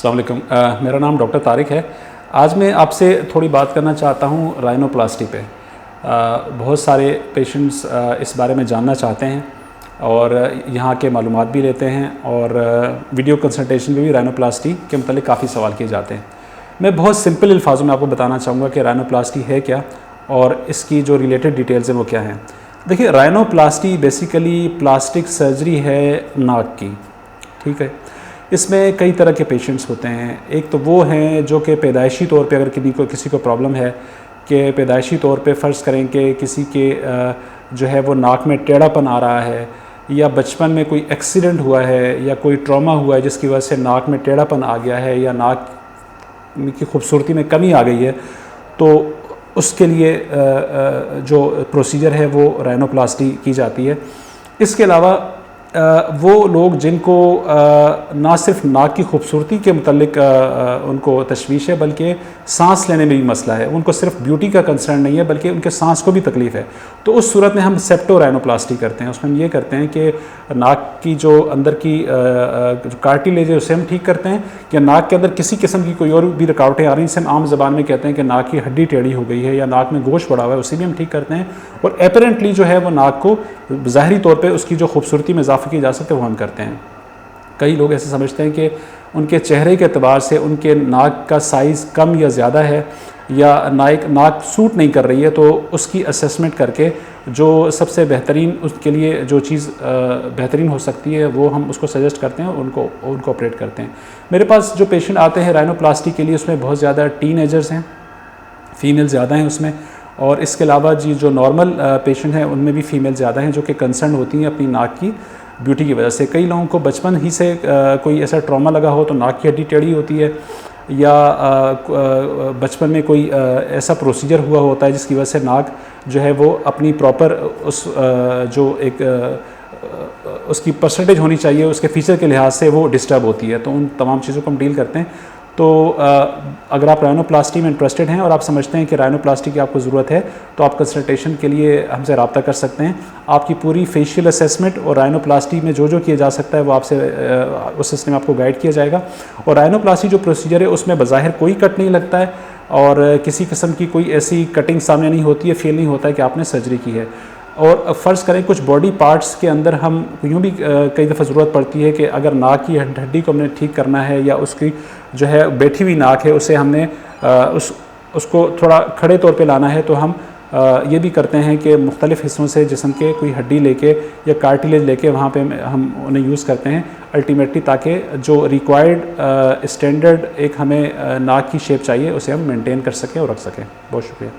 अस्सलाम वालेकुम। मेरा नाम डॉक्टर तारिक है। आज मैं आपसे थोड़ी बात करना चाहता हूँ राइनोप्लास्टी पे। बहुत सारे पेशेंट्स इस बारे में जानना चाहते हैं और यहाँ के मालूमात भी लेते हैं और वीडियो कंसल्टेशन में भी राइनोप्लास्टी के मतलब काफ़ी सवाल किए जाते हैं। मैं बहुत सिंपल अल्फाजों में आपको बताना चाहूँगा कि राइनोप्लास्टी है क्या और इसकी जो रिलेटेड डिटेल्स हैं वो क्या हैं। देखिए, राइनोप्लास्टी बेसिकली प्लास्टिक सर्जरी है नाक की, ठीक है। इसमें कई तरह के पेशेंट्स होते हैं। एक तो वो हैं जो कि पैदाइशी तौर पे अगर किसी को प्रॉब्लम है कि पैदाइशी तौर पे फ़र्ज़ करें कि किसी के जो है वो नाक में टेढ़ापन आ रहा है या बचपन में कोई एक्सीडेंट हुआ है या कोई ट्रॉमा हुआ है जिसकी वजह से नाक में टेढ़ापन आ गया है या नाक की खूबसूरती में कमी आ गई है, तो उसके लिए जो प्रोसीजर है वो राइनोप्लास्टी की जाती है। इसके अलावा वो लोग जिनको ना सिर्फ नाक की खूबसूरती के मुतल्लिक उनको तशवीश है बल्कि सांस लेने में भी मसला है, उनको सिर्फ ब्यूटी का कंसर्न नहीं है बल्कि उनके सांस को भी तकलीफ़ है, तो उस सूरत में हम सेप्टो राइनोप्लास्टी करते हैं। उसमें हम ये करते हैं कि नाक की जो अंदर की जो कार्टिलेज है उसे हम ठीक करते हैं कि नाक के अंदर किसी किस्म की कोई और भी रुकावटें आ रही हैं, जिसे हम आम ज़बान में कहते हैं कि नाक की हड्डी टेढ़ी हो गई है या नाक में गोश्त पड़ा हुआ है, उसे भी हम ठीक करते हैं। और एपरेंटली जो है वो नाक को ज़ाहरी तौर पे उसकी जो खूबसूरती में इजाफा की जा सकते हैं वो हम करते हैं। कई लोग ऐसे समझते हैं कि उनके चेहरे के एतबार से उनके नाक का साइज़ कम या ज़्यादा है या नाक सूट नहीं कर रही है, तो उसकी असेसमेंट करके जो सबसे बेहतरीन उसके लिए जो चीज़ बेहतरीन हो सकती है वो हम उसको सजेस्ट करते हैं और उनको ऑपरेट करते हैं। मेरे पास जो पेशेंट आते हैं राइनोप्लास्टी के लिए उसमें बहुत ज़्यादा टीनेजर्स हैं, फ़ीमेल ज़्यादा हैं उसमें, और इसके अलावा जी जो नॉर्मल पेशेंट हैं उनमें भी फ़ीमेल ज़्यादा हैं जो कि कंसर्न होती हैं अपनी नाक की ब्यूटी की वजह से। कई लोगों को बचपन ही से कोई ऐसा ट्रॉमा लगा हो तो नाक की हड्डी टेढ़ी होती है, या बचपन में कोई ऐसा प्रोसीजर हुआ होता है जिसकी वजह से नाक जो है वो अपनी प्रॉपर उस जो एक उसकी परसेंटेज होनी चाहिए उसके फीचर के लिहाज से वो डिस्टर्ब होती है, तो उन तमाम चीज़ों को हम डील करते हैं। तो अगर आप राइनोप्लास्टी में इंटरेस्टेड हैं और आप समझते हैं कि राइनोप्लास्टी की आपको ज़रूरत है तो आप कंसल्टेशन के लिए हमसे रब्ता कर सकते हैं। आपकी पूरी फेशियल असेसमेंट और राइनोप्लास्टी में जो किया जा सकता है वो आपसे उस सिलसिले में आपको गाइड किया जाएगा। और राइनोप्लास्टी जो प्रोसीजर है उसमें बज़ाहिर कोई कट नहीं लगता है और किसी किस्म की कोई ऐसी कटिंग सामने नहीं होती है, फील नहीं होता है कि आपने सर्जरी की है। और फ़र्ज़ करें कुछ बॉडी पार्ट्स के अंदर हम यूँ भी कई दफ़ा ज़रूरत पड़ती है कि अगर नाक की हड्डी को हमने ठीक करना है या उसकी जो है बैठी हुई नाक है उसे हमने उसको थोड़ा खड़े तौर पे लाना है, तो हम ये भी करते हैं कि मुख्तलिफ़ हिस्सों से जिस्म के कोई हड्डी लेके या कार्टिलेज लेके वहाँ पे हम उन्हें यूज़ करते हैं अल्टीमेटली, ताकि जो रिक्वायर्ड स्टैंडर्ड एक हमें नाक की शेप चाहिए उसे हम मेंटेन कर सकें और रख सकें। बहुत शुक्रिया।